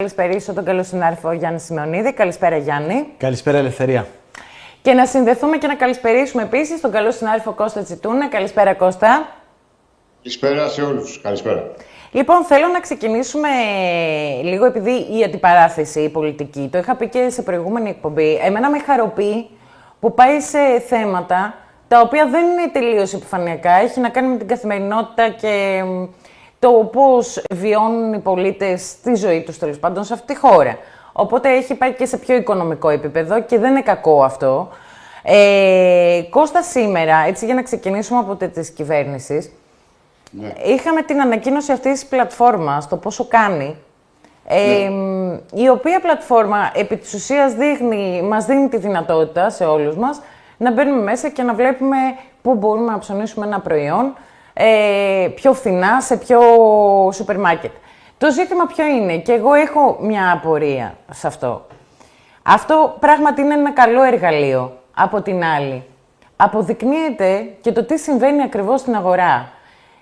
Καλησπερίσω τον καλό συνάδελφο Γιάννη Σημεωνίδη. Καλησπέρα, Γιάννη. Καλησπέρα, Ελευθερία. Και να συνδεθούμε και να καλησπερίσουμε επίσης τον καλό συνάδελφο Κώστα Τσιτούνα. Καλησπέρα, Κώστα. Καλησπέρα σε όλους. Καλησπέρα. Λοιπόν, θέλω να ξεκινήσουμε λίγο, επειδή η αντιπαράθεση, η πολιτική, το είχα πει και σε προηγούμενη εκπομπή, εμένα με χαροποιεί που πάει σε θέματα τα οποία δεν είναι τελείως επιφανειακά. Έχει να κάνει με την καθημερινότητα και το πώς βιώνουν οι πολίτες τη ζωή τους, τέλος πάντων, σε αυτή τη χώρα. Οπότε έχει πάει και σε πιο οικονομικό επίπεδο και δεν είναι κακό αυτό. Κώστα, σήμερα, έτσι για να ξεκινήσουμε από της κυβέρνησης, ναι, είχαμε την ανακοίνωση αυτής της πλατφόρμας, το πόσο κάνει, η οποία πλατφόρμα επί της ουσίας μας δίνει τη δυνατότητα σε όλους μας να μπαίνουμε μέσα και να βλέπουμε πού μπορούμε να ψωνίσουμε ένα προϊόν πιο φθηνά σε πιο σούπερ μάρκετ. Το ζήτημα ποιο είναι, και εγώ έχω μια απορία σε αυτό. Αυτό πράγματι είναι ένα καλό εργαλείο. Από την άλλη, αποδεικνύεται και το τι συμβαίνει ακριβώς στην αγορά.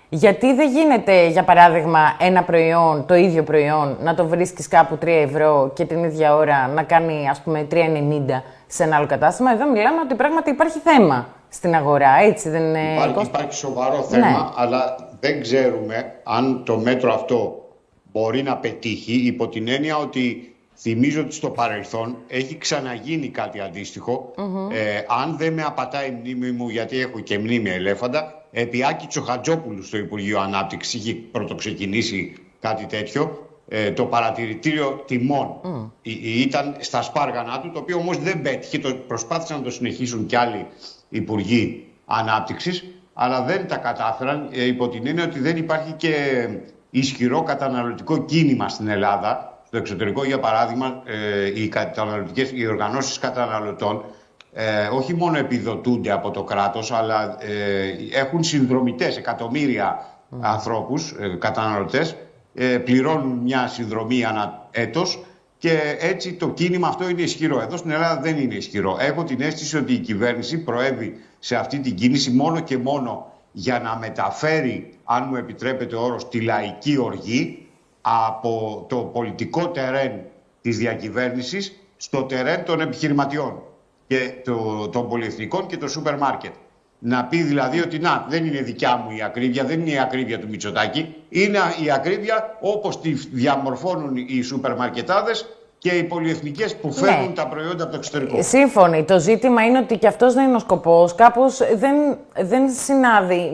Γιατί δεν γίνεται, για παράδειγμα, ένα προϊόν, το ίδιο προϊόν, να το βρίσκεις κάπου 3 ευρώ και την ίδια ώρα να κάνει, ας πούμε, 3,90 σε ένα άλλο κατάστημα. Εδώ μιλάμε ότι πράγματι υπάρχει θέμα στην αγορά, έτσι δεν είναι? Υπάρχει σοβαρό θέμα, ναι, αλλά δεν ξέρουμε αν το μέτρο αυτό μπορεί να πετύχει, υπό την έννοια ότι θυμίζω ότι στο παρελθόν έχει ξαναγίνει κάτι αντίστοιχο. Αν δεν με απατάει η μνήμη μου, γιατί έχω και μνήμη ελέφαντα, επί Άκη Τσοχατζόπουλου στο Υπουργείο Ανάπτυξης είχε πρωτοξεκινήσει κάτι τέτοιο. Το παρατηρητήριο τιμών ήταν στα σπάργανα του, το οποίο όμως δεν πέτυχε. Προσπάθησαν να το συνεχίσουν κι άλλοι Υπουργοί Ανάπτυξης, αλλά δεν τα κατάφεραν, υπό την έννοια ότι δεν υπάρχει και ισχυρό καταναλωτικό κίνημα στην Ελλάδα. Στο εξωτερικό, για παράδειγμα, οι οργανώσεις καταναλωτών όχι μόνο επιδοτούνται από το κράτος, αλλά έχουν συνδρομητές, εκατομμύρια ανθρώπους, καταναλωτές, πληρώνουν μια συνδρομή ανά έτος και έτσι το κίνημα αυτό είναι ισχυρό. Εδώ στην Ελλάδα δεν είναι ισχυρό. Έχω την αίσθηση ότι η κυβέρνηση προέβη σε αυτή την κίνηση μόνο και μόνο για να μεταφέρει, αν μου επιτρέπετε ο όρος, τη λαϊκή οργή από το πολιτικό τερέν της διακυβέρνησης στο τερέν των επιχειρηματιών και των πολυεθνικών και των σούπερ μάρκετ. Να πει δηλαδή ότι δεν είναι δικιά μου η ακρίβεια, δεν είναι η ακρίβεια του Μητσοτάκη, είναι η ακρίβεια όπως τη διαμορφώνουν οι σούπερ μαρκετάδες και οι πολυεθνικές που φέρνουν τα προϊόντα από το εξωτερικό. Σύμφωνοι. Το ζήτημα είναι ότι και αυτός δεν είναι ο σκοπός. Κάπως δεν συνάδει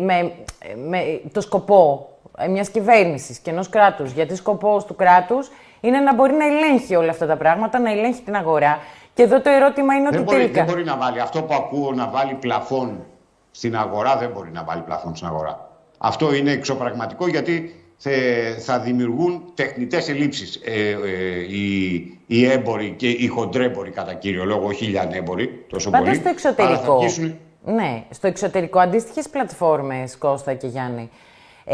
με το σκοπό μιας κυβέρνησης και ενός κράτους. Γιατί σκοπός του κράτους είναι να μπορεί να ελέγχει όλα αυτά τα πράγματα, να ελέγχει την αγορά. Και εδώ το ερώτημα είναι ότι τελικά δεν μπορεί να βάλει αυτό που ακούω, να βάλει πλαφόν στην αγορά. Δεν μπορεί να βάλει πλαφόν στην αγορά. Αυτό είναι εξωπραγματικό, γιατί θα δημιουργούν τεχνητές ελλείψεις οι έμποροι και οι χοντρέμποροι, κατά κύριο λόγο, όχι οι λιανέμποροι τόσο πολύ. Πάντως στο εξωτερικό, ναι, στο εξωτερικό, αντίστοιχες πλατφόρμες, Κώστα και Γιάννη,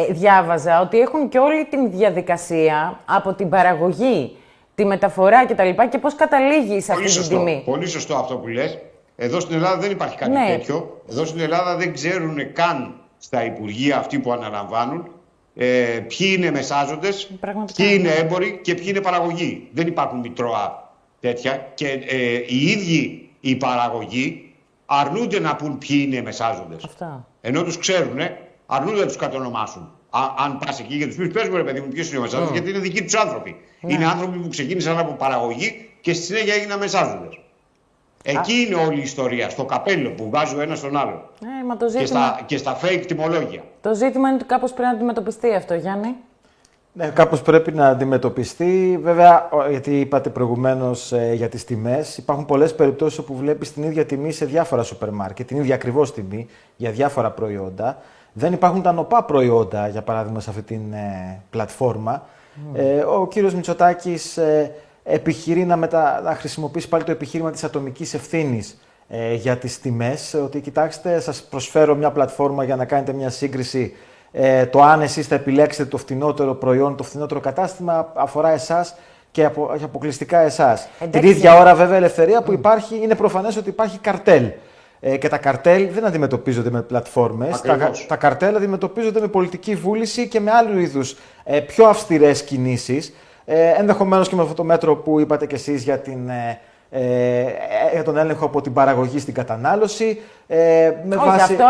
διάβαζα ότι έχουν και όλη την διαδικασία από την παραγωγή, τη μεταφορά κτλ. Και πώς καταλήγει σε αυτή την τιμή. Πολύ σωστό αυτό που λες. Εδώ στην Ελλάδα δεν υπάρχει κάτι τέτοιο. Εδώ στην Ελλάδα δεν ξέρουν καν στα υπουργεία αυτοί που αναλαμβάνουν ποιοι είναι μεσάζοντες, ποιοι είναι έμποροι και ποιοι είναι παραγωγοί. Δεν υπάρχουν μητρώα τέτοια και οι ίδιοι οι παραγωγοί αρνούνται να πούν ποιοι είναι μεσάζοντες. Ενώ τους ξέρουν, αρνούνται να τους κατονομάσουν. Αν πας εκεί και τους πεις, πες μου ρε παιδί μου, ποιος είναι ο μεσάζοντας, γιατί είναι δικοί τους άνθρωποι. Είναι άνθρωποι που ξεκίνησαν από παραγωγή και στη συνέχεια έγιναν μεσάζοντες. Εκεί είναι όλη η ιστορία, στο καπέλο που βγάζει ο ένας στον άλλο. Και στα fake τιμολόγια. Το ζήτημα είναι ότι κάπως πρέπει να αντιμετωπιστεί αυτό, Γιάννη. Ναι, κάπως πρέπει να αντιμετωπιστεί. Βέβαια, γιατί είπατε προηγουμένως για τις τιμές, υπάρχουν πολλές περιπτώσεις όπου βλέπεις την ίδια τιμή σε διάφορα σούπερ μάρκετ, την ίδια ακριβώς τιμή για διάφορα προϊόντα. Δεν υπάρχουν τα νοπά προϊόντα, για παράδειγμα, σε αυτή την πλατφόρμα. Ο κύριος Μητσοτάκης επιχειρεί να χρησιμοποιήσει πάλι το επιχείρημα της ατομικής ευθύνης για τις τιμές. Ότι κοιτάξτε, σας προσφέρω μια πλατφόρμα για να κάνετε μια σύγκριση. Το αν εσείς θα επιλέξετε το φθηνότερο προϊόν, το φθηνότερο κατάστημα, αφορά εσάς και αποκλειστικά εσάς. Την ίδια ώρα, βέβαια, Ελευθερία, που είναι προφανές ότι υπάρχει καρτέλ. Και τα καρτέλ δεν αντιμετωπίζονται με πλατφόρμες. Τα καρτέλ αντιμετωπίζονται με πολιτική βούληση και με άλλου είδους πιο αυστηρές κινήσεις. Ενδεχομένως και με αυτό το μέτρο που είπατε κι εσείς για τον έλεγχο από την παραγωγή στην κατανάλωση.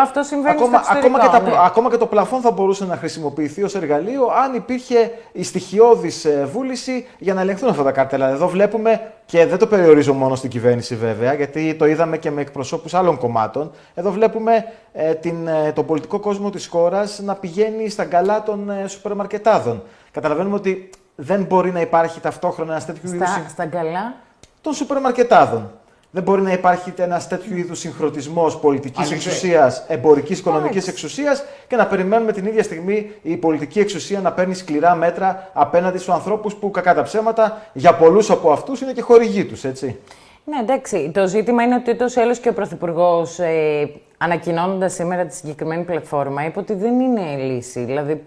Αυτό συμβαίνει στο εξωτερικό. Ακόμα και το πλαφόν θα μπορούσε να χρησιμοποιηθεί ως εργαλείο αν υπήρχε η στοιχειώδης βούληση για να ελεγχθούν αυτά τα καρτέλα. Εδώ βλέπουμε, και δεν το περιορίζω μόνο στην κυβέρνηση βέβαια, γιατί το είδαμε και με εκπροσώπους άλλων κομμάτων, εδώ βλέπουμε τον πολιτικό κόσμο της χώρας να πηγαίνει στα γκαλά των σούπερ μαρκετάδων. Καταλαβαίνουμε ότι δεν μπορεί να υπάρχει ταυτόχρονα ένας τέτοιου είδους... Στα γκαλά των σούπερ μαρκετάδων. Δεν μπορεί να υπάρχει ένας τέτοιου είδους συγχρονισμός πολιτικής εξουσίας, εμπορικής οικονομικής εξουσίας και να περιμένουμε την ίδια στιγμή η πολιτική εξουσία να παίρνει σκληρά μέτρα απέναντι στους ανθρώπους που, κακά τα ψέματα, για πολλούς από αυτούς είναι και χορηγοί τους, έτσι. Ναι, εντάξει. Το ζήτημα είναι ότι ούτως ή άλλως και ο Πρωθυπουργός, ανακοινώνοντας σήμερα τη συγκεκριμένη πλατφόρμα, είπε ότι δεν είναι λύση. Δηλαδή,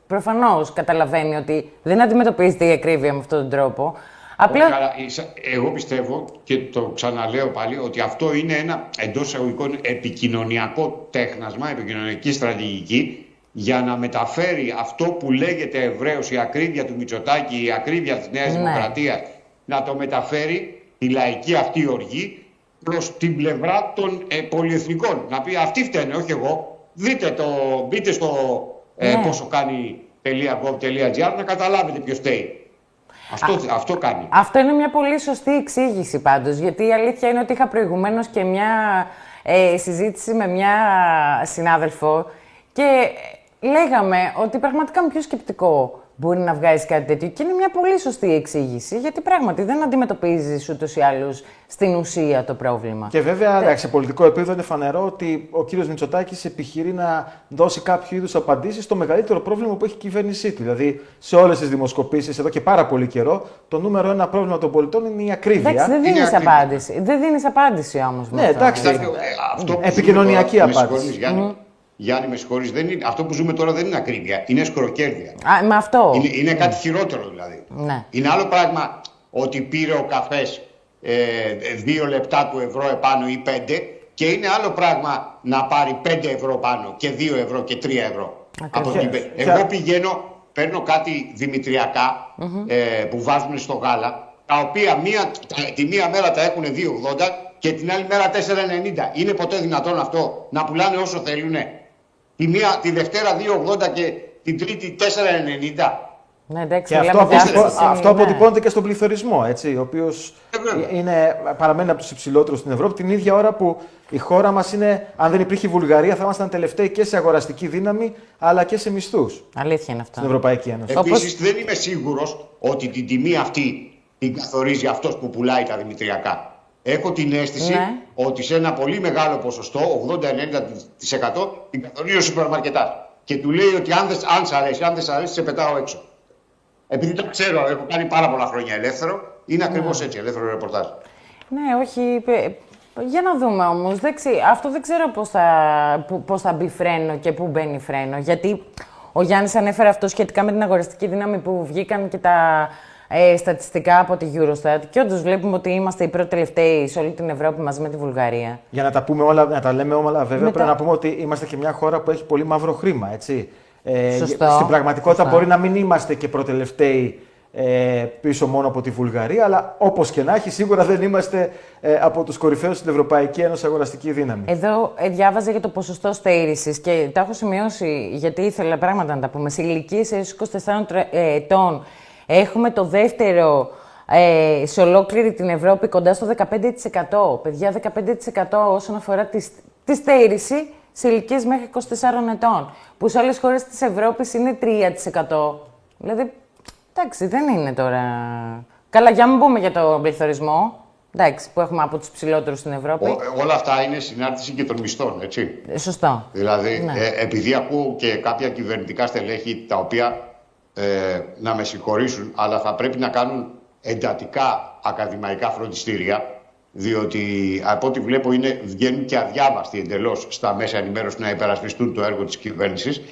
προφανώς καταλαβαίνει ότι δεν αντιμετωπίζεται η ακρίβεια με αυτόν τον τρόπο. Απλά... Εγώ πιστεύω, και το ξαναλέω πάλι, ότι αυτό είναι ένα εντός εισαγωγικών επικοινωνιακό τέχνασμα, επικοινωνιακή στρατηγική, για να μεταφέρει αυτό που λέγεται ευρέως η ακρίβεια του Μητσοτάκη, η ακρίβεια της Νέας Δημοκρατίας, να το μεταφέρει τη λαϊκή αυτή οργή προς την πλευρά των πολυεθνικών. Να πει αυτοί φταίνε, όχι εγώ. Μπείτε στο πόσο κάνει .gov.gr να καταλάβετε ποιος φταίει. Αυτό κάνει. Αυτό είναι μια πολύ σωστή εξήγηση πάντως, γιατί η αλήθεια είναι ότι είχα προηγουμένως και μια συζήτηση με μια συνάδελφο και λέγαμε ότι πραγματικά με πιο σκεπτικό μπορεί να βγάζει κάτι τέτοιο και είναι μια πολύ σωστή εξήγηση, γιατί πράγματι δεν αντιμετωπίζεις ούτως ή άλλως στην ουσία το πρόβλημα. Και βέβαια, σε πολιτικό επίπεδο είναι φανερό ότι ο κύριος Μητσοτάκης επιχειρεί να δώσει κάποιο είδους απαντήσεις στο μεγαλύτερο πρόβλημα που έχει η κυβέρνησή του. Δηλαδή, σε όλες τις δημοσκοπήσεις εδώ και πάρα πολύ καιρό, το νούμερο ένα πρόβλημα των πολιτών είναι η ακρίβεια. Εντάξει, δεν δίνεις απάντηση. Δεν δίνεις απάντηση όμως. Ναι, εντάξει. Επικοινωνιακή απάντηση. Γιάννη, με συγχωρείς, αυτό που ζούμε τώρα δεν είναι ακρίβεια, είναι σκροκέρδεια. Με αυτό. Είναι κάτι χειρότερο δηλαδή. Ναι. Είναι άλλο πράγμα ότι πήρε ο καφές 2 λεπτά του ευρώ επάνω ή 5 και είναι άλλο πράγμα να πάρει 5 ευρώ πάνω και 2 ευρώ και 3 ευρώ. Εγώ πηγαίνω, παίρνω κάτι δημητριακά που βάζουν στο γάλα, τα οποία τη μία μέρα τα έχουν 2,80 και την άλλη μέρα 4,90. Είναι ποτέ δυνατόν αυτό να πουλάνε όσο θέλουνε? Τη Δευτέρα 2,80 και την Τρίτη 4,90. Ναι, εντάξει, και αυτό αποτυπώνεται και στον πληθωρισμό, έτσι, ο οποίος παραμένει από τους υψηλότερους στην Ευρώπη, την ίδια ώρα που η χώρα μας είναι, αν δεν υπήρχε η Βουλγαρία, θα ήμασταν τελευταίοι και σε αγοραστική δύναμη, αλλά και σε μισθούς. Αλήθεια είναι αυτό. Στην Ευρωπαϊκή Ένωση. Επίσης, δεν είμαι σίγουρος ότι την τιμή αυτή την καθορίζει αυτός που πουλάει τα δημητριακά. Έχω την αίσθηση ότι σε ένα πολύ μεγάλο ποσοστό, 80-90% την καθορίζει ο σούπερ μαρκετάς. Και του λέει ότι αν σ' αρέσει, αν δεν σ' αρέσει, σε πετάω έξω. Επειδή το ξέρω, έχω κάνει πάρα πολλά χρόνια ελεύθερο, είναι ακριβώς έτσι, ελεύθερο ρεπορτάζ. Ναι, όχι. Για να δούμε όμως. Αυτό δεν ξέρω πώς θα μπει φρένο και πού μπαίνει φρένο. Γιατί ο Γιάννης ανέφερε αυτό σχετικά με την αγοραστική δύναμη που βγήκαν και τα στατιστικά από τη Eurostat. Και όντως βλέπουμε ότι είμαστε οι πρώτοι τελευταίοι σε όλη την Ευρώπη μαζί με τη Βουλγαρία. Για να τα πούμε όλα, να τα λέμε όλα, βέβαια, πρέπει να πούμε ότι είμαστε και μια χώρα που έχει πολύ μαύρο χρήμα. Έτσι. Στην πραγματικότητα μπορεί να μην είμαστε και προτελευταίοι πίσω μόνο από τη Βουλγαρία, αλλά όπως και να έχει, σίγουρα δεν είμαστε από τους κορυφαίους στην Ευρωπαϊκή Ένωση αγοραστική δύναμη. Εδώ διάβαζα για το ποσοστό στέρησης και τα έχω σημειώσει γιατί ήθελα πράγματα να τα πούμε. Σε ηλικίες έως 24 ετών έχουμε το δεύτερο σε ολόκληρη την Ευρώπη κοντά στο 15%. Παιδιά, 15% όσον αφορά τη στέρηση σε ηλικίες μέχρι 24 ετών, που σε άλλες χώρες της Ευρώπης είναι 3%. Δηλαδή, εντάξει, δεν είναι τώρα... Καλά, για να μην πούμε για τον πληθωρισμό, εντάξει, που έχουμε από τους ψηλότερους στην Ευρώπη. Όλα αυτά είναι συνάρτηση και των μισθών, έτσι. Σωστό. Δηλαδή, επειδή ακούω και κάποια κυβερνητικά στελέχη, τα οποία, να με συγχωρήσουν, αλλά θα πρέπει να κάνουν εντατικά ακαδημαϊκά φροντιστήρια, διότι από ό,τι βλέπω βγαίνουν και αδιάβαστοι εντελώς στα μέσα ενημέρωση να υπερασπιστούν το έργο της κυβέρνησης.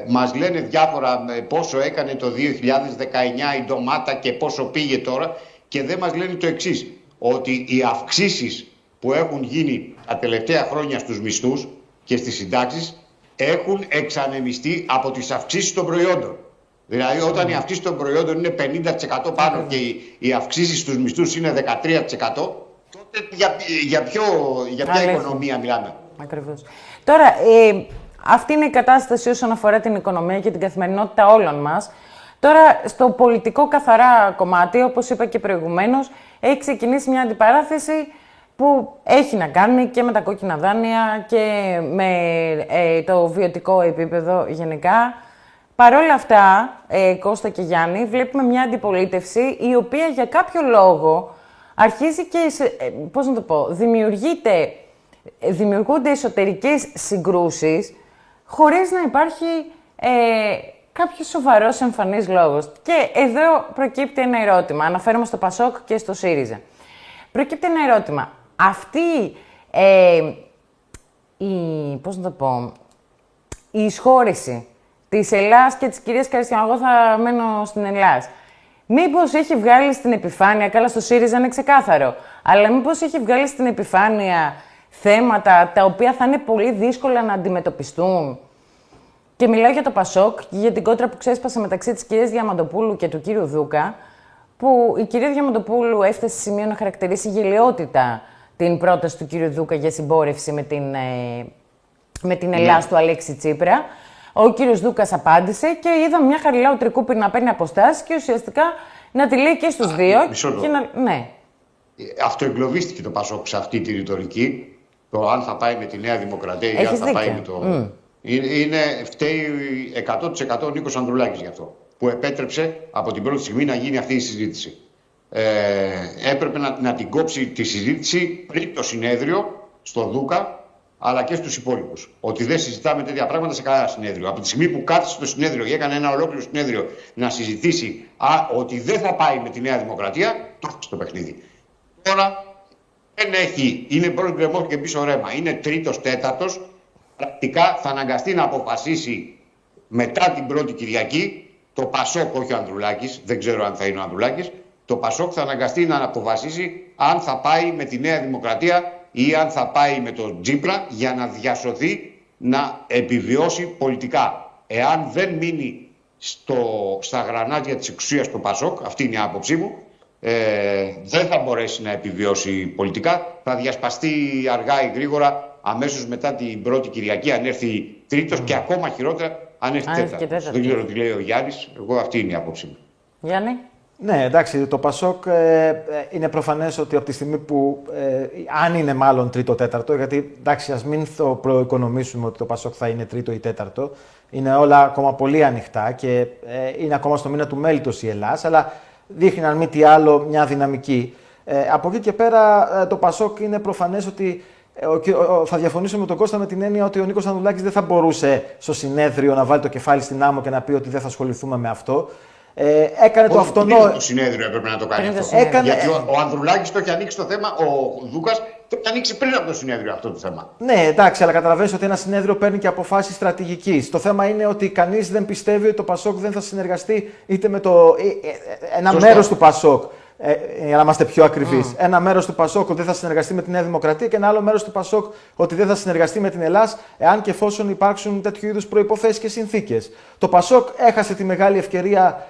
Μας λένε διάφορα πόσο έκανε το 2019 η ντομάτα και πόσο πήγε τώρα και δεν μας λένε το εξής, ότι οι αυξήσεις που έχουν γίνει τα τελευταία χρόνια στους μισθούς και στις συντάξεις έχουν εξανεμιστεί από τις αυξήσεις των προϊόντων. Δηλαδή, όταν η αυξήση των προϊόντων είναι 50% πάνω και οι αυξήσεις στους μισθούς είναι 13%, τότε για ποια οικονομία μιλάμε? Ακριβώς. Τώρα, αυτή είναι η κατάσταση όσον αφορά την οικονομία και την καθημερινότητα όλων μας. Τώρα, στο πολιτικό καθαρά κομμάτι, όπως είπα και προηγουμένως, έχει ξεκινήσει μια αντιπαράθεση που έχει να κάνει και με τα κόκκινα δάνεια και με το βιωτικό επίπεδο γενικά. Παρ' όλα αυτά, Κώστα και Γιάννη, βλέπουμε μια αντιπολίτευση η οποία για κάποιο λόγο αρχίζει και, πώς να το πω, δημιουργούνται εσωτερικές συγκρούσεις χωρίς να υπάρχει κάποιος σοβαρός εμφανής λόγος. Και εδώ προκύπτει ένα ερώτημα. Αναφέρομαι στο ΠΑΣΟΚ και στο ΣΥΡΙΖΑ. Προκύπτει ένα ερώτημα. Αυτή η εισχώρηση της Ελλάς και της κυρίας Καριστιανού, εγώ θα μένω στην Ελλάς, μήπως έχει βγάλει στην επιφάνεια, καλά στο ΣΥΡΙΖΑ είναι ξεκάθαρο, αλλά μήπως έχει βγάλει στην επιφάνεια θέματα τα οποία θα είναι πολύ δύσκολα να αντιμετωπιστούν? Και μιλάω για το ΠΑΣΟΚ και για την κόντρα που ξέσπασε μεταξύ της κυρίας Διαμαντοπούλου και του κύριου Δούκα, που η κυρία Διαμαντοπούλου έφτασε σε σημείο να χαρακτηρίσει γελοιότητα την πρόταση του κύριου Δούκα για συμπόρευση με την Ελλάς του Αλέξη Τσίπρα. Ο κύριος Δούκας απάντησε και είδαμε μια Χαριλάου Τρικούπη να παίρνει αποστάσεις και ουσιαστικά να τη λέει και στους δύο. Ναι. Αυτοεγκλωβίστηκε το ΠΑΣΟΚ σε αυτή τη ρητορική. Το αν θα πάει με τη Νέα Δημοκρατία ή αν θα πάει με το... Φταίει 100% ο Νίκος Ανδρουλάκης γι' αυτό, που επέτρεψε από την πρώτη στιγμή να γίνει αυτή η συζήτηση. Έπρεπε να την κόψει τη συζήτηση πριν το συνέδριο, στο Δούκα, αλλά και στους υπόλοιπους. Ότι δεν συζητάμε τέτοια πράγματα σε κανένα συνέδριο. Από τη στιγμή που κάθισε το συνέδριο και έκανε ένα ολόκληρο συνέδριο να συζητήσει ότι δεν θα πάει με τη Νέα Δημοκρατία, το έχει στο παιχνίδι. Τώρα δεν έχει, είναι πρώτο γκρεμό και πίσω ρέμα. Είναι τρίτος, τέταρτος. Πρακτικά θα αναγκαστεί να αποφασίσει μετά την πρώτη Κυριακή το ΠΑΣΟΚ, όχι ο Ανδρουλάκης, δεν ξέρω αν θα είναι ο Ανδρουλάκης. Το ΠΑΣΟΚ θα αναγκαστεί να αποφασίσει αν θα πάει με τη Νέα Δημοκρατία ή αν θα πάει με τον Τσίπρα για να διασωθεί, να επιβιώσει πολιτικά. Εάν δεν μείνει στα γρανάτια της εξουσίας του ΠΑΣΟΚ, αυτή είναι η άποψή μου, δεν θα μπορέσει να επιβιώσει πολιτικά. Θα διασπαστεί αργά ή γρήγορα αμέσως μετά την πρώτη Κυριακή, αν έρθει τρίτος και ακόμα χειρότερα αν έρθει τέταρτος. Δεν ξέρω τι λέει ο Γιάννης, εγώ αυτή είναι η άποψή μου. Γιάννη. Ναι, εντάξει, το ΠΑΣΟΚ είναι προφανές ότι από τη στιγμή που, αν είναι μάλλον τρίτο-τέταρτο, γιατί εντάξει, ας μην το προοικονομήσουμε ότι το ΠΑΣΟΚ θα είναι τρίτο ή τέταρτο, είναι όλα ακόμα πολύ ανοιχτά και είναι ακόμα στο μήνα του μέλητος η Ελλάς, αλλά δείχνει αν μη τι άλλο μια δυναμική. Από εκεί και πέρα το ΠΑΣΟΚ είναι προφανές ότι θα διαφωνήσω με τον Κώστα με την έννοια ότι ο Νίκος Ανδρουλάκης δεν θα μπορούσε στο συνέδριο να βάλει το κεφάλι στην άμμο και να πει ότι δεν θα ασχοληθούμε με αυτό. Έκανε το αυτονόητο. Το συνέδριο έπρεπε να το κάνει αυτό. Γιατί ο Ανδρουλάκης το έχει ανοίξει το θέμα, ο Δούκας το έχει ανοίξει πριν από το συνέδριο αυτό το θέμα. Ναι, εντάξει, αλλά καταλαβαίνεις ότι ένα συνέδριο παίρνει και αποφάσεις στρατηγικής. Το θέμα είναι ότι κανείς δεν πιστεύει ότι το ΠΑΣΟΚ δεν θα συνεργαστεί είτε με ένα μέρος του ΠΑΣΟΚ. Για να είμαστε πιο ακριβείς. Ένα μέρος του ΠΑΣΟΚ ότι δεν θα συνεργαστεί με τη Νέα Δημοκρατία και ένα άλλο μέρος του ΠΑΣΟΚ ότι δεν θα συνεργαστεί με την Ελλάς, εάν και εφόσον υπάρξουν τέτοιου είδους προϋποθέσεις και συνθήκες. Το ΠΑΣΟΚ έχασε τη μεγάλη ευκαιρία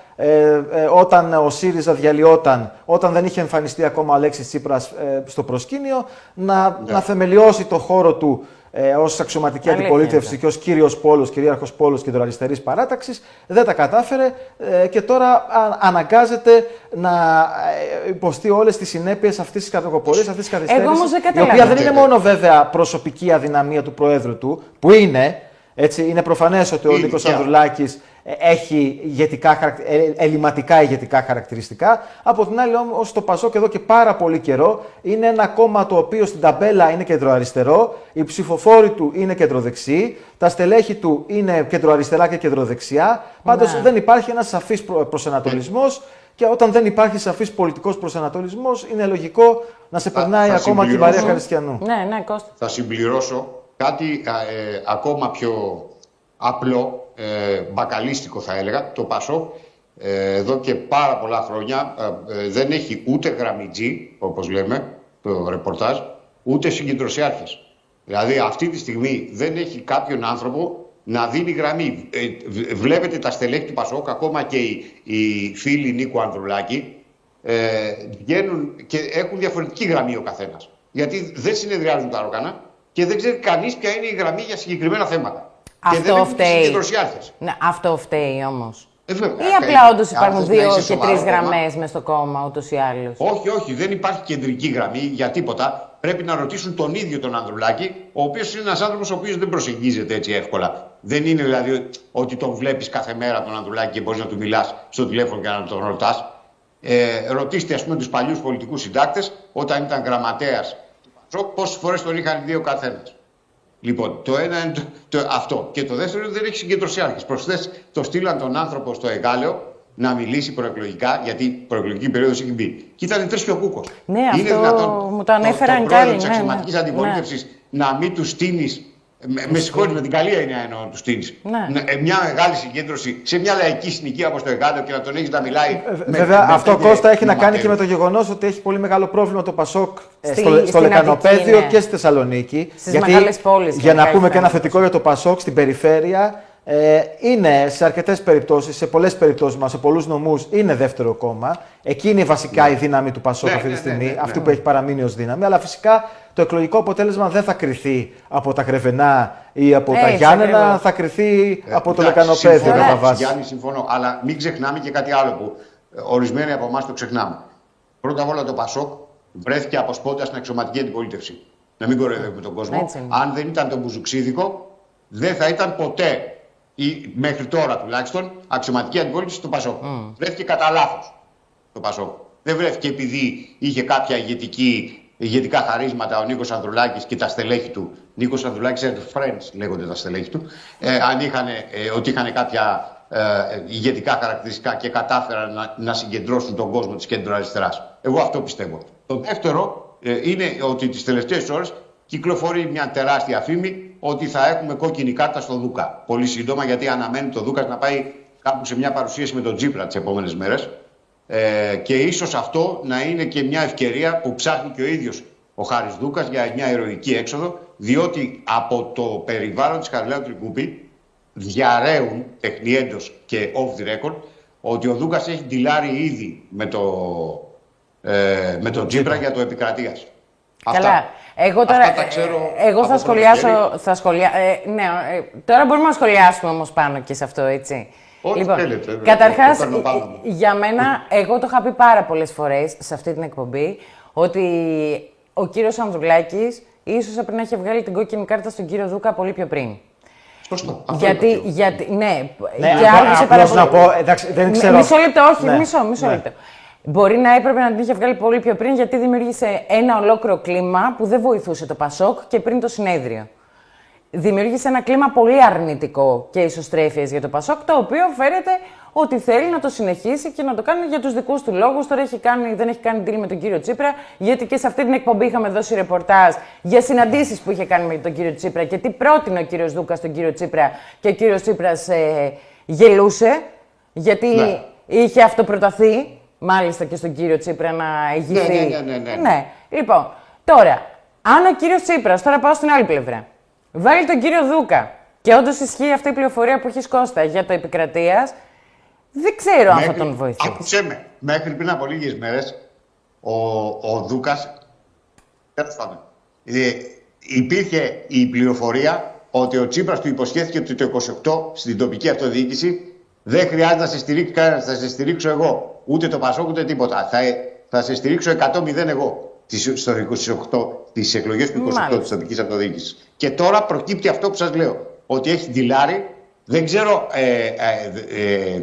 όταν ο ΣΥΡΙΖΑ διαλυόταν, όταν δεν είχε εμφανιστεί ακόμα ο Αλέξης Τσίπρας στο προσκήνιο, να θεμελιώσει το χώρο του ως αξιωματική αντιπολίτευση και ως κύριος πόλος, κυρίαρχος πόλος κεντροαριστερής παράταξης. Δεν τα κατάφερε και τώρα αναγκάζεται να υποστεί όλες τις συνέπειες αυτής της κατοκοπορίας, αυτής της καθυστέρησης, η οποία δεν είναι μόνο βέβαια προσωπική αδυναμία του Προέδρου του, που είναι, έτσι, είναι προφανές ότι ο Νίκος Ανδρουλάκης έχει ελληματικά ηγετικά χαρακτηριστικά. Από την άλλη όμως το ΠΑΣΟΚ εδώ και πάρα πολύ καιρό είναι ένα κόμμα το οποίο στην ταμπέλα είναι κεντροαριστερό, οι ψηφοφόροι του είναι κεντροδεξιοί, τα στελέχη του είναι κεντροαριστερά και κεντροδεξιά. Πάντως δεν υπάρχει ένας σαφής προσανατολισμός και όταν δεν υπάρχει σαφής πολιτικός προσανατολισμός είναι λογικό να σε περνάει ακόμα και η Μαρία Χαριστιανού. Ναι, Κώστα. Θα συμπληρώσω κάτι ακόμα πιο απλό, μπακαλίστικο θα έλεγα. Το ΠΑΣΟΚ εδώ και πάρα πολλά χρόνια δεν έχει ούτε γραμμιτζή, όπως λέμε το ρεπορτάζ, ούτε συγκεντρωσιάρχες. Δηλαδή αυτή τη στιγμή δεν έχει κάποιον άνθρωπο να δίνει γραμμή. Βλέπετε τα στελέχη του Πασόκ, ακόμα και οι φίλοι Νίκου Ανδρουλάκη, βγαίνουν και έχουν διαφορετική γραμμή ο καθένας. Γιατί δεν συνεδριάζουν τα όργανα και δεν ξέρει κανείς ποια είναι η γραμμή για συγκεκριμένα θέματα. Αυτό και δεν φταίει. Ναι, αυτό φταίει όμως. Ή απλά όντως υπάρχουν 2 και 3 γραμμές μες στο κόμμα, ούτως ή άλλως. Όχι, δεν υπάρχει κεντρική γραμμή για τίποτα. Πρέπει να ρωτήσουν τον ίδιο τον Ανδρουλάκη, ο οποίος είναι ένας άνθρωπος ο οποίος δεν προσεγγίζεται έτσι εύκολα. Δεν είναι δηλαδή ότι τον βλέπεις κάθε μέρα τον Ανδρουλάκη και μπορείς να του μιλάς στο τηλέφωνο και να τον ρωτάς. Ρωτήστε, ας πούμε, τους παλιούς πολιτικούς συντάκτες, όταν ήταν γραμματέας του Πασόκ, πόσες φορές τον είχαν δει ο καθένας. Λοιπόν, το ένα είναι αυτό. Και το δεύτερο είναι ότι δεν έχει συγκεντρωσιάρχες. Προσθέσεις, το στείλαν τον άνθρωπο στο Εγάλεο να μιλήσει προεκλογικά, γιατί η προεκλογική περίοδος έχει μπει. Και ήταν 3 και ο Κούκος. Ναι, είναι αυτό δυνατόν μου το ανέφεραν κι άλλοι. Της ναι, αξιωματικής αντιπολίτευσης να μην του στείνεις. Με συγχωρείτε, με την καλή έννοια εννοώ του στείνεις. Μια μεγάλη συγκέντρωση σε μια λαϊκή συνοικία όπως το Εγάλεο και να τον έχεις να μιλάει. Βέβαια, αυτό Κώστα έχει να κάνει και με το γεγονός ότι έχει πολύ μεγάλο πρόβλημα το Πασόκ στο Λεκανοπέδιο και στη Θεσσαλονίκη. Στις μεγάλες πόλεις. Για να πούμε και ένα θετικό για το Πασόκ στην περιφέρεια. Είναι σε αρκετές περιπτώσεις, σε πολλές περιπτώσεις μας, σε πολλούς νομούς, είναι δεύτερο κόμμα. Εκεί είναι βασικά η δύναμη του Πασόκ αυτή τη στιγμή, αυτή που έχει παραμείνει ως δύναμη. Αλλά φυσικά το εκλογικό αποτέλεσμα δεν θα κριθεί από τα Κρεβενά ή από τα Γιάννενα, θα κριθεί από το Λεκανοπέδιο κατά βάση. Γιάννη, συμφωνώ. Αλλά μην ξεχνάμε και κάτι άλλο που ορισμένοι από εμάς το ξεχνάμε. Πρώτα απ' όλα το Πασόκ βρέθηκε από σπόντα στην αξιωματική αντιπολίτευση. Να μην κοροϊδεύουμε τον κόσμο. Αν δεν ήταν το μπουζουξίδικο, δεν θα ήταν ποτέ, ή μέχρι τώρα τουλάχιστον, αξιωματική αντιπολίτευση του Πασόκ. Βρέθηκε κατά λάθος το Πασόκ. Δεν βρέθηκε επειδή είχε κάποια ηγετικά χαρίσματα ο Νίκος Ανδρουλάκης και τα στελέχη του. Νίκος Ανδρουλάκης and friends λέγονται τα στελέχη του. Ότι είχαν κάποια ηγετικά χαρακτηριστικά και κατάφεραν να συγκεντρώσουν τον κόσμο της κέντρο-αριστεράς. Εγώ αυτό πιστεύω. Το δεύτερο είναι ότι τις τελευταίες ώρες κυκλοφορεί μια τεράστια φήμη ότι θα έχουμε κόκκινη κάρτα στο Δούκα. Πολύ σύντομα, γιατί αναμένει το Δούκας να πάει κάπου σε μια παρουσίαση με τον Τσίπρα τις επόμενες μέρες. Και ίσως αυτό να είναι και μια ευκαιρία που ψάχνει και ο ίδιος ο Χάρης Δούκας για μια ηρωική έξοδο, διότι από το περιβάλλον της Χαριλάου Τρικούπη διαρρέουν τεχνιέντος και off the record ότι ο Δούκας έχει ντυλάρει ήδη με τον Τσίπρα για το επικρατείας. Καλά. Εγώ τώρα θα σχολιάσω. Τώρα μπορούμε να σχολιάσουμε όμως πάνω και σε αυτό, έτσι. Λοιπόν, θέλετε, καταρχάς, για μένα, εγώ το είχα πει πάρα πολλές φορές σε αυτή την εκπομπή, ότι ο κύριος Ανδρουλάκης ίσως έπρεπε να έχει βγάλει την κόκκινη κάρτα στον κύριο Δούκα πολύ πιο πριν. Σωστό. Ναι, και άρχισε πάρα πολύ. Να πω, εντάξει, δεν ξέρω. Μισό λεπτό, όχι, μισό λεπτό. Μπορεί να έπρεπε να την είχε βγάλει πολύ πιο πριν, γιατί δημιούργησε ένα ολόκληρο κλίμα που δεν βοηθούσε το Πασόκ και πριν το συνέδριο. Δημιούργησε ένα κλίμα πολύ αρνητικό και ισοστρέφειες για το Πασόκ, το οποίο φέρεται ότι θέλει να το συνεχίσει και να το κάνει για τους δικούς του λόγους. Τώρα δεν έχει κάνει deal με τον κύριο Τσίπρα, γιατί και σε αυτή την εκπομπή είχαμε δώσει ρεπορτάζ για συναντήσεις που είχε κάνει με τον κύριο Τσίπρα και τι πρότεινε ο κύριος Δούκας στον κύριο Τσίπρα, και ο κύριος Τσίπρας γελούσε, γιατί είχε αυτοπροταθεί, μάλιστα και στον κύριο Τσίπρα, να ηγηθεί. Ναι. Λοιπόν, τώρα, αν ο κύριος Τσίπρας, τώρα πάω στην άλλη πλευρά, βάλει τον κύριο Δούκα και όντως ισχύει αυτή η πληροφορία που έχει Κώστα για το επικρατείας, δεν ξέρω αν θα τον βοηθήσει. Άκουσε με. Μέχρι πριν από λίγες μέρες, ο Δούκας, τέλος πάντων, υπήρχε η πληροφορία ότι ο Τσίπρας του υποσχέθηκε ότι το 28 στην τοπική αυτοδιοίκηση δεν χρειάζεται να σε στηρίξει κανένας, θα σε στηρίξω εγώ. Ούτε το Πασόκ ούτε τίποτα. Θα σε στηρίξω 100-0 εγώ. Στις εκλογές του 28 της τοπικής αυτοδιοίκησης. Και τώρα προκύπτει αυτό που σας λέω. Ότι έχει ντυλάρει. Δεν ξέρω,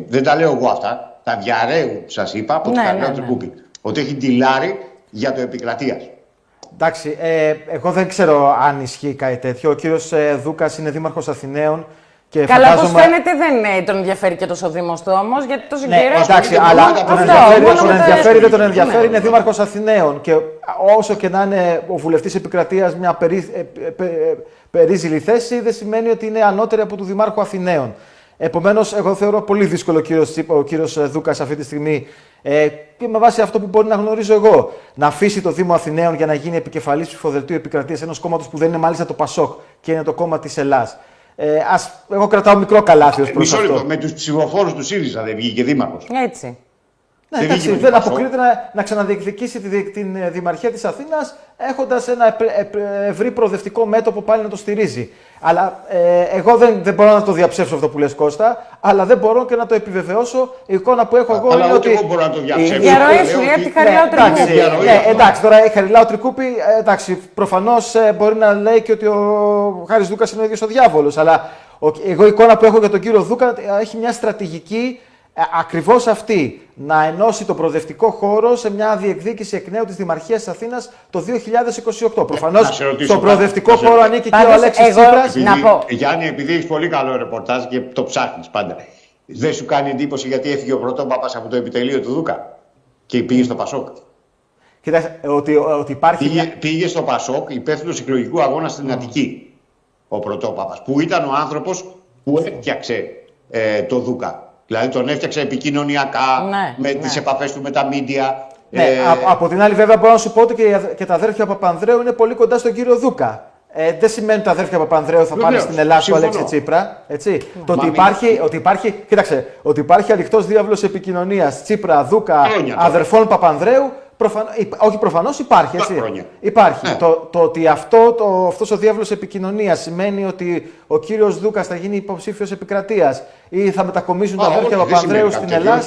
δεν τα λέω εγώ αυτά. Τα διαρρέου, σας είπα, από τη Χαριλάου Τρικούπη. Ότι έχει ντυλάρει για το επικρατείας. Εντάξει, εγώ δεν ξέρω αν ισχύει κάτι τέτοιο. Ο κύριος Δούκας είναι δήμαρχος Αθηναίων. Και καλά, φαντάζομαι... όπως φαίνεται δεν τον ενδιαφέρει και τόσο Δήμος του όμως, γιατί τόσο καιρό... Εντάξει, αλλά τον ενδιαφέρει, είναι δήμαρχος Αθηναίων. Και όσο και να είναι ο βουλευτής επικρατείας μια περίζηλη θέση, δεν σημαίνει ότι είναι ανώτερη από του Δημάρχου Αθηναίων. Επομένως, εγώ θεωρώ πολύ δύσκολο ο κύριος Δούκας αυτή τη στιγμή, και με βάση αυτό που μπορεί να γνωρίζω εγώ, να αφήσει το Δήμο Αθηναίων για να γίνει επικεφαλής ψηφοδελτίου επικρατείας ενός κόμματος που δεν είναι μάλιστα το Πασόκ και είναι το κόμμα της Ελλάς. Εγώ κρατάω μικρό καλάθι ως προς αυτό. Με τους ψηφοφόρους του ΣΥΡΙΖΑ δεν βγήκε δήμαρχος. Έτσι. Ναι, εντάξει, δεν αποκλείεται να ξαναδιεκδικήσει την Δημαρχία της Αθήνας έχοντας ένα ευρύ προοδευτικό μέτωπο πάλι να το στηρίζει. Αλλά εγώ δεν μπορώ να το διαψεύσω αυτό που λες, Κώστα, αλλά δεν μπορώ και να το επιβεβαιώσω. Η εικόνα που έχω εγώ είναι ότι. Εγώ μπορώ να το διαψεύσω. Η διαρροή σου λέει από τη Χαριλάου Τρικούπη. Εντάξει, τώρα η Χαριλάου Τρικούπη, προφανώς μπορεί να λέει και ότι ο Χάρης Δούκας είναι ο ίδιος ο διάβολος. Αλλά εγώ η εικόνα που έχω για τον κύριο Δούκα έχει μια στρατηγική. Ακριβώς αυτή, να ενώσει το προοδευτικό χώρο σε μια διεκδίκηση εκ νέου της Δημαρχίας της Αθήνας το 2028. Προφανώς στον προοδευτικό χώρο ανήκει και ο Αλέξης Τσίπρας. Γιάννη, επειδή έχεις πολύ καλό ρεπορτάζ και το ψάχνεις πάντα, δεν σου κάνει εντύπωση γιατί έφυγε ο πρωτόπαπας από το επιτελείο του Δούκα και πήγε στο Πασόκ? Κοιτάξτε, ότι υπάρχει. Πήγε στο Πασόκ υπεύθυνος εκλογικού αγώνα στην Αττική ο πρωτόπαπας, που ήταν ο άνθρωπος που έφτιαξε το Δούκα. Δηλαδή τον έφτιαξε επικοινωνιακά, με τις επαφές του με τα μίντια. Ναι, από την άλλη, βέβαια, μπορώ να σου πω ότι και τα αδέρφια Παπανδρέου είναι πολύ κοντά στον κύριο Δούκα. Δεν σημαίνει ότι τα αδέρφια Παπανδρέου θα πάνε στην Ελλάδα του Αλέξη Τσίπρα. Έτσι. Το ότι υπάρχει ανοιχτός διάβλος επικοινωνίας Τσίπρα, Δούκα, αδερφών Παπανδρέου. Όχι, προφανώς υπάρχει. Έτσι. Υπάρχει. Ναι. Το ότι αυτός ο διάβλος επικοινωνίας σημαίνει ότι ο κύριος Δούκας θα γίνει υποψήφιος επικρατείας ή θα μετακομίσουν τα αδέρφια Παπανδρέου στην Ελλάδα.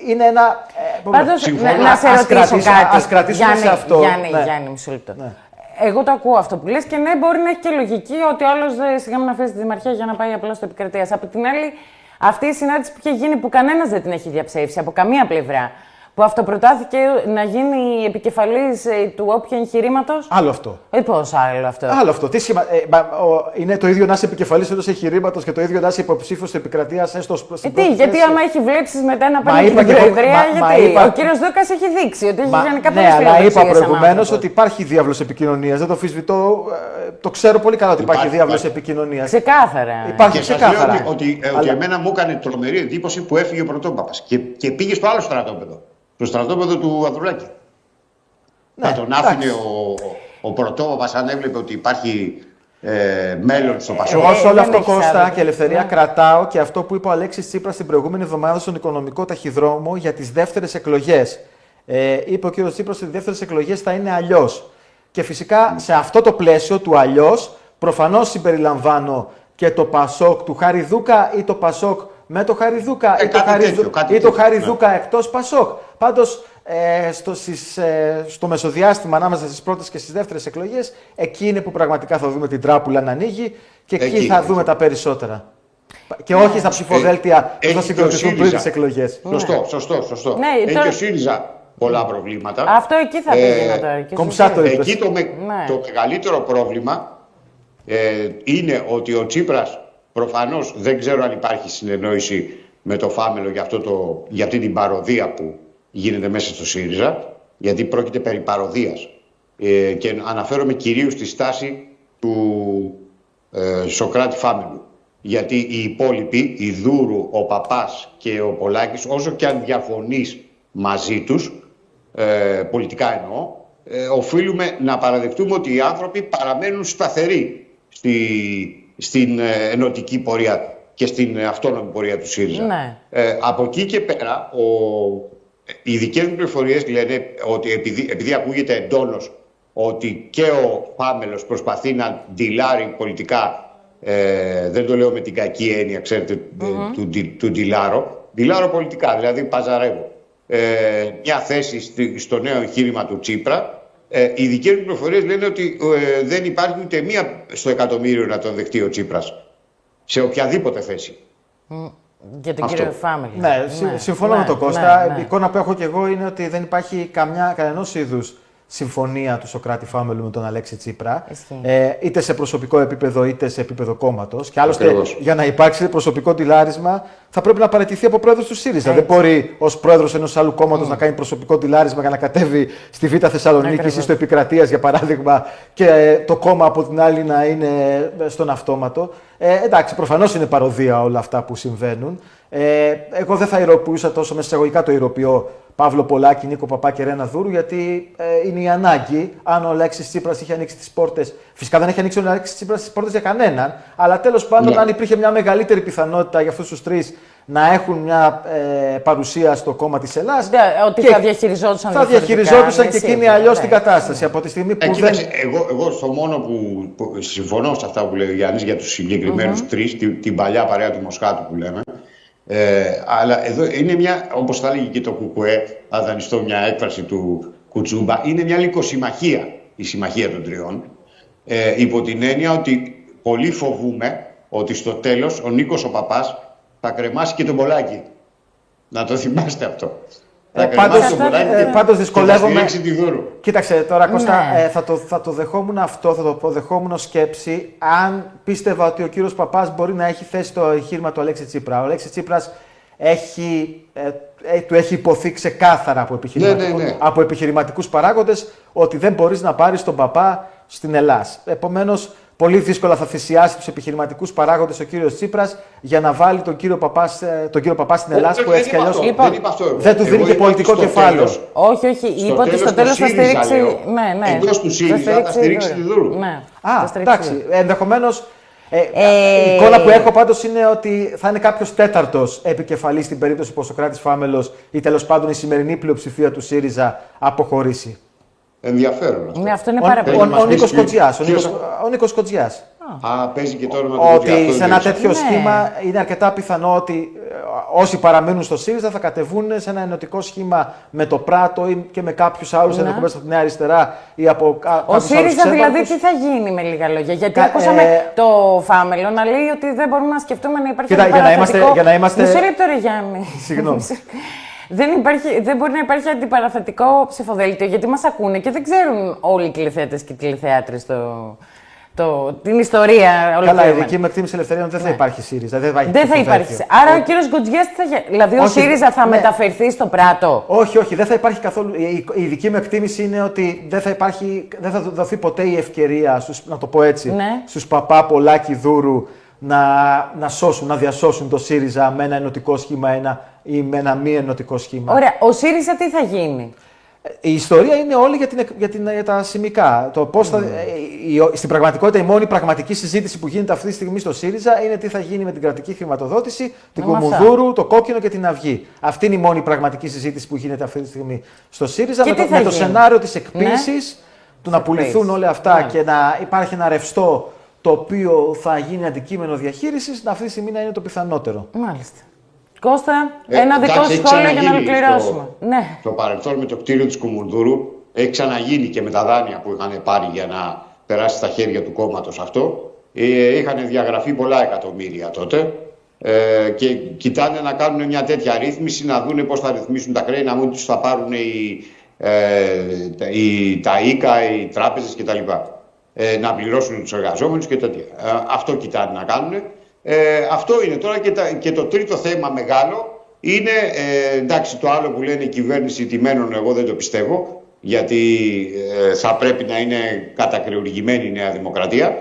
Είναι ένα. Πάντως, να σε ρωτήσω κάτι. Ας κρατήσουμε σε αυτό. Γιάννη, μισό λεπτό. Ναι. Εγώ το ακούω αυτό που λες και ναι, μπορεί να έχει και λογική ότι ο άλλος σιγά να αφήσει τη Δημαρχία για να πάει απλά στο επικρατείας. Από την άλλη, αυτή η συνάντηση που είχε γίνει που κανένας δεν την έχει διαψεύσει από καμία πλευρά, που αυτοπροτάθηκε να γίνει επικεφαλής του όποιου εγχειρήματος. Άλλο αυτό. Πώς άλλο αυτό? Άλλο αυτό. Είναι το ίδιο να είσαι επικεφαλής ενός εγχειρήματος και το ίδιο να είσαι υποψήφιος της επικρατείας έστω στην πρώτη γιατί θέση. άμα έχει βλέψεις μετά να παίρνει την Προεδρία, γιατί ο κύριος Δούκας έχει δείξει ότι έχει γενικά πολλές φιλοδοξίες. Ναι, αλλά είπα προηγουμένως ότι υπάρχει διάβλος επικοινωνίας. Δεν το αμφισβητώ. Το ξέρω πολύ καλά ότι υπάρχει διάβλος επικοινωνίας. Ξεκάθαρα. Υπάρχει ξεκάθαρα. Ότι εμένα μου έκανε τρομερή εντύπωση που έφυγε ο πρωτόπαπας και πήγε στο άλλο στρατόπεδο. Στο στρατόπεδο του Ανδρουλάκη. Θα τον άφηνε ο πρωτόπαπας αν έβλεπε ότι υπάρχει μέλλον στο Πασόκ? Εγώ σε όλο αυτό, Κώστα και Ελευθερία, κρατάω και αυτό που είπε ο Αλέξης Τσίπρας την προηγούμενη εβδομάδα στον οικονομικό ταχυδρόμο για τις δεύτερες εκλογές. Είπε ο κ. Τσίπρας ότι οι δεύτερες εκλογές θα είναι αλλιώς. Και φυσικά σε αυτό το πλαίσιο του αλλιώς, προφανώς συμπεριλαμβάνω και το Πασόκ του Χάρη Δούκα ή το Πασόκ με το Χάρη Δούκα ή το Χάρη Δούκα εκτός Πασόκ. Πάντως, στο μεσοδιάστημα ανάμεσα στις πρώτες και στις δεύτερες εκλογές, εκεί είναι που πραγματικά θα δούμε την τράπουλα να ανοίγει και εκεί θα δούμε τα περισσότερα. Και όχι στα ψηφοδέλτια που θα συγκροτηθούν πριν τις εκλογές. Σωστό. Έχει και ο ΣΥΡΙΖΑ πολλά προβλήματα. Αυτό εκεί θα πήγαινε τώρα. Εκεί το μεγαλύτερο πρόβλημα είναι ότι ο Τσίπρας προφανώς δεν ξέρω αν υπάρχει συνεννόηση με το Φάμελο για αυτή την παροδία που γίνεται μέσα στο ΣΥΡΙΖΑ, γιατί πρόκειται περί παροδίας. Και αναφέρομαι κυρίως στη στάση του Σωκράτη Φάμελου. Γιατί οι υπόλοιποι, η Δούρου, ο Παπάς και ο Πολάκης, όσο και αν διαφωνείς μαζί τους, πολιτικά εννοώ, οφείλουμε να παραδεχτούμε ότι οι άνθρωποι παραμένουν σταθεροί στην ενωτική πορεία και στην αυτόνομη πορεία του ΣΥΡΙΖΑ. Ναι. Από εκεί και πέρα, οι δικές μου πληροφορίες λένε ότι επειδή ακούγεται εντόνως ότι και ο Φάμελος προσπαθεί να ντυλάρει πολιτικά, δεν το λέω με την κακή έννοια, ξέρετε, του ντυλάρω πολιτικά, δηλαδή παζαρεύω μια θέση στο νέο εγχείρημα του Τσίπρα. Οι δικές μου πληροφορίες λένε ότι δεν υπάρχει ούτε μία στο εκατομμύριο να τον δεχτεί ο Τσίπρας σε οποιαδήποτε θέση. Για τον κύριο Φάμελο. Ναι, συμφωνώ με τον Κώστα. Η εικόνα που έχω και εγώ είναι ότι δεν υπάρχει κανένας είδους συμφωνία του Σωκράτη Φάμελου με τον Αλέξη Τσίπρα. Είτε σε προσωπικό επίπεδο είτε σε επίπεδο κόμματος. Και άλλωστε, για να υπάρξει προσωπικό τυλάρισμα, θα πρέπει να παραιτηθεί από πρόεδρος του ΣΥΡΙΖΑ. Δεν μπορεί ως πρόεδρος ενός άλλου κόμματος να κάνει προσωπικό τυλάρισμα για να κατέβει στη Β' Θεσσαλονίκη ή στο Επικρατείας, για παράδειγμα, και το κόμμα από την άλλη να είναι στον αυτόματο. Εντάξει, προφανώς είναι παροδία όλα αυτά που συμβαίνουν. Εγώ δεν θα ηρωποιούσα τόσο με εισαγωγικά το ηρωπιό Παύλο Πολάκη, Νίκο Παπά και Ρένα Δούρου, γιατί είναι η ανάγκη. Αν ο Αλέξης Τσίπρας είχε ανοίξει τις πόρτες, φυσικά δεν έχει ανοίξει ο Αλέξης Τσίπρας τις πόρτες για κανέναν, αλλά τέλος πάντων, αν υπήρχε μια μεγαλύτερη πιθανότητα για αυτούς τους τρεις να έχουν μια παρουσία στο κόμμα της Ελλάδας. Ότι θα διαχειριζόντουσαν. Θα διαχειριζόντουσαν και εκείνοι αλλιώς την κατάσταση. Από τη στιγμή που. Κοίταξε, εγώ στο μόνο που συμφωνώ σε αυτά που λέει ο Γιάννης για τους συγκεκριμένους τρεις, την παλιά παρέα του Μοσχάτου που λέμε. Αλλά εδώ είναι μια, όπως θα έλεγε και το ΚΚΕ, θα δανειστώ μια έκφραση του Κουτσούμπα, είναι μια λυκοσυμμαχία, η συμμαχία των τριών, υπό την έννοια ότι πολύ φοβούμε ότι στο τέλος ο Νίκος ο Παπάς θα κρεμάσει και τον Πολάκη. Να το θυμάστε αυτό. Πάντως δυσκολεύομαι. Τη Κοίταξε τώρα, Κώστα, θα το δεχόμουν αυτό, θα το αποδεχόμουν ως σκέψη, αν πίστευα ότι ο κύριος Παπάς μπορεί να έχει θέσει το εγχείρημα του Αλέξη Τσίπρα. Ο Αλέξης Τσίπρας του έχει υποθεί ξεκάθαρα από επιχειρηματικούς παράγοντες ότι δεν μπορείς να πάρεις τον Παπά στην Ελλάδα. Επομένως, πολύ δύσκολα θα θυσιάσει τους επιχειρηματικούς παράγοντες ο κύριος Τσίπρας για να βάλει τον κύριο Παπά στην Ελλάδα που έτσι κι αλλιώς δεν του δίνει και πολιτικό κεφάλαιο. Όχι, είπε ότι στο τέλος θα στηρίξει. Ναι. Εντός του ΣΥΡΙΖΑ θα στηρίξει τη Δούρου. Εντάξει. Ενδεχομένως. Η εικόνα που έχω πάντως είναι ότι θα είναι κάποιος τέταρτος επικεφαλής στην περίπτωση που ο Σωκράτης Φάμελος ή τέλος πάντων η σημερινή πλειοψηφία του ΣΥΡΙΖΑ αποχωρήσει. Ενδιαφέρον αυτό. Ναι, αυτό είναι πάρα πολύ. Ο Νίκος Κοτζιάς. Ο Νίκος Κοτζιάς. Παίζει και τώρα με το ότι σε ένα τέτοιο σχήμα είναι αρκετά πιθανό ότι όσοι παραμείνουν στο ΣΥΡΙΖΑ θα κατεβούν σε ένα ενωτικό σχήμα με το Πράτο ή και με κάποιους άλλους ενδεχομένως από τη Νέα Αριστερά ή από ο ΣΥΡΙΖΑ δηλαδή τι θα γίνει με λίγα λόγια? Γιατί ακούσαμε το Φάμελο να λέει ότι δεν μπορούμε να σκεφτούμε να υπάρχει αντιπαραθετικό. Για να είμαστε. Μισό λεπτό, ρε Γιάννη. Συγγνώμη. Δεν μπορεί να υπάρχει αντιπαραθετικό ψηφοδέλτιο, γιατί μας ακούνε και δεν ξέρουν όλοι οι τηλεθεατές και οι τηλεθεάτρες την ιστορία ολόκληρη. Καλά, η δική μου εκτίμηση ελευθερίων δεν θα υπάρχει ΣΥΡΙΖΑ. Δεν θα υπάρχει. Άρα ο κύριος Γκοτζιάς τι θα γίνει? Δηλαδή ο ΣΥΡΙΖΑ θα μεταφερθεί στο Πράτο? Όχι, δεν θα υπάρχει καθόλου. Η δική μου εκτίμηση είναι ότι δεν θα δοθεί ποτέ η ευκαιρία, να το πω έτσι, στους Παπά, Πολάκη, Δούρου να διασώσουν το ΣΥΡΙΖΑ με ένα ενωτικό σχήμα ή με ένα μη ενωτικό σχήμα. Ωραία. Ο ΣΥΡΙΖΑ τι θα γίνει? Η ιστορία είναι όλη για τα σημικά. Στην πραγματικότητα, η μόνη πραγματική συζήτηση που γίνεται αυτή τη στιγμή στο ΣΥΡΙΖΑ είναι τι θα γίνει με την κρατική χρηματοδότηση, την Κουμουνδούρου, το Κόκκινο και την Αυγή. Αυτή είναι η μόνη πραγματική συζήτηση που γίνεται αυτή τη στιγμή στο ΣΥΡΙΖΑ. Με το σενάριο της εκποίησης, του να πουληθούν όλα αυτά και να υπάρχει ένα ρευστό το οποίο θα γίνει αντικείμενο διαχείρισης, αυτή τη στιγμή να είναι το πιθανότερο. Μάλιστα. Κώστα, ένα δικό σχόλιο για να ολοκληρώσουμε. Στο παρελθόν με το κτίριο της Κουμουνδούρου έχει ξαναγίνει και με τα δάνεια που είχαν πάρει για να περάσει στα χέρια του κόμματος αυτό. Είχαν διαγραφεί πολλά εκατομμύρια τότε και κοιτάνε να κάνουν μια τέτοια ρύθμιση, να δούνε πώς θα ρυθμίσουν τα χρέη, να μην τους θα πάρουν τα ΙΚΑ, οι τράπεζες κτλ. Να πληρώσουν τους εργαζόμενους και τέτοια. Αυτό κοιτάνε να κάνουν. Αυτό είναι τώρα και το τρίτο θέμα μεγάλο είναι, εντάξει, το άλλο που λένε η κυβέρνηση τιμένων, εγώ δεν το πιστεύω, γιατί θα πρέπει να είναι κατακρεουργημένη η Νέα Δημοκρατία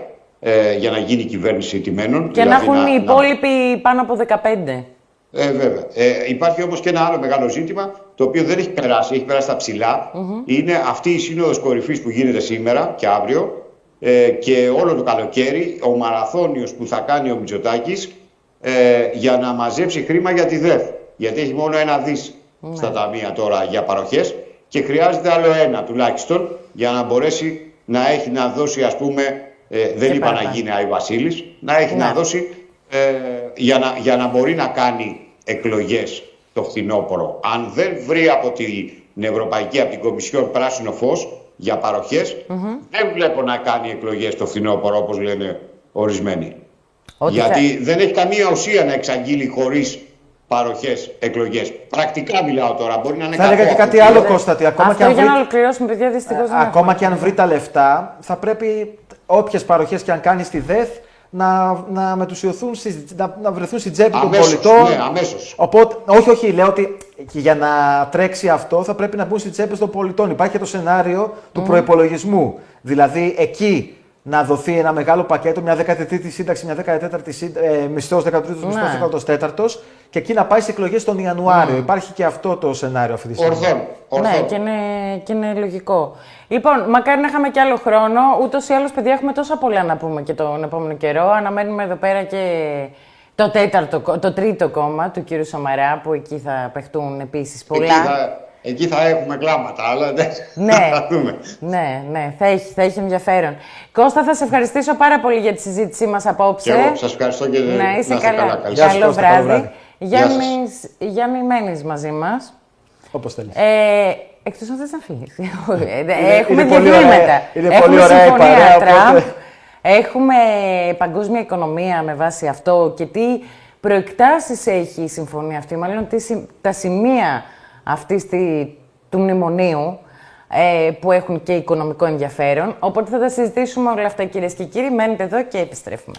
για να γίνει κυβέρνηση τιμένων. Και δηλαδή να έχουν οι υπόλοιποι πάνω από 15. Βέβαια. Υπάρχει όμως και ένα άλλο μεγάλο ζήτημα, το οποίο δεν έχει περάσει, έχει περάσει στα ψηλά. Είναι αυτή η σύνοδος κορυφής που γίνεται σήμερα και αύριο. Και όλο το καλοκαίρι ο μαραθώνιος που θα κάνει ο Μητσοτάκης για να μαζέψει χρήμα για τη ΔΕΘ. Γιατί έχει μόνο 1 δις στα ταμεία τώρα για παροχές και χρειάζεται άλλο 1 τουλάχιστον για να μπορέσει να δώσει, ας πούμε, δεν είπα να γίνει Άι Βασίλης, να έχει να δώσει για να μπορεί να κάνει εκλογές το φθινόπωρο. Αν δεν βρει από την Ευρωπαϊκή, από την Κομισιόν πράσινο φως για παροχές, δεν βλέπω να κάνει εκλογές το φθινόπωρο όπως λένε ορισμένοι. Γιατί δεν έχει καμία ουσία να εξαγγείλει χωρίς παροχές εκλογές. Πρακτικά μιλάω τώρα, μπορεί να είναι θα έλεγα και κάτι άλλο, Κώστα. Ακόμα και αν βρει τα λεφτά, θα πρέπει όποιες παροχές και αν κάνει στη ΔΕΘ να μετουσιωθούν, να βρεθούν στην τσέπη των πολιτών. Ναι, αμέσως. Οπότε, όχι, λέω ότι για να τρέξει αυτό θα πρέπει να μπουν στις τσέπες των πολιτών. Υπάρχει και το σενάριο του προϋπολογισμού. Δηλαδή, εκεί να δοθεί ένα μεγάλο πακέτο, μια 13η σύνταξη, μια 14η μισθός, 13ος μισθός, 14ος και εκεί να πάει σε εκλογές τον Ιανουάριο. Υπάρχει και αυτό το σενάριο αυτή τη στιγμή. Ορθόν. Ναι, και είναι λογικό. Λοιπόν, μακάρι να είχαμε κι άλλο χρόνο. Ούτως ή άλλως, παιδιά, έχουμε τόσα πολλά να πούμε και τον επόμενο καιρό. Αναμένουμε εδώ πέρα και το τρίτο κόμμα του κύριου Σαμαρά, που εκεί θα παιχτούν επίσης πολλά. Εκεί θα έχουμε κλάματα, αλλά δεν θα δούμε. Ναι, θα έχει ενδιαφέρον. Κώστα, θα σε ευχαριστήσω πάρα πολύ για τη συζήτησή μας απόψε. Και εγώ σας ευχαριστώ και να είσαι καλά. Καλό βράδυ. Γιάννη, μένεις μαζί μας. Όπως θέλεις. Εκτός αν θες να φύγεις. Έχουμε πολύ διαβήματα. Είναι πολύ ωραία η παρέα. Τραμπ. Έχουμε παγκόσμια οικονομία με βάση αυτό και τι προεκτάσεις έχει η συμφωνία αυτή, μάλλον τα σημεία αυτής του μνημονίου που έχουν και οικονομικό ενδιαφέρον. Οπότε θα τα συζητήσουμε όλα αυτά, κυρίες και κύριοι. Μένετε εδώ και επιστρέφουμε.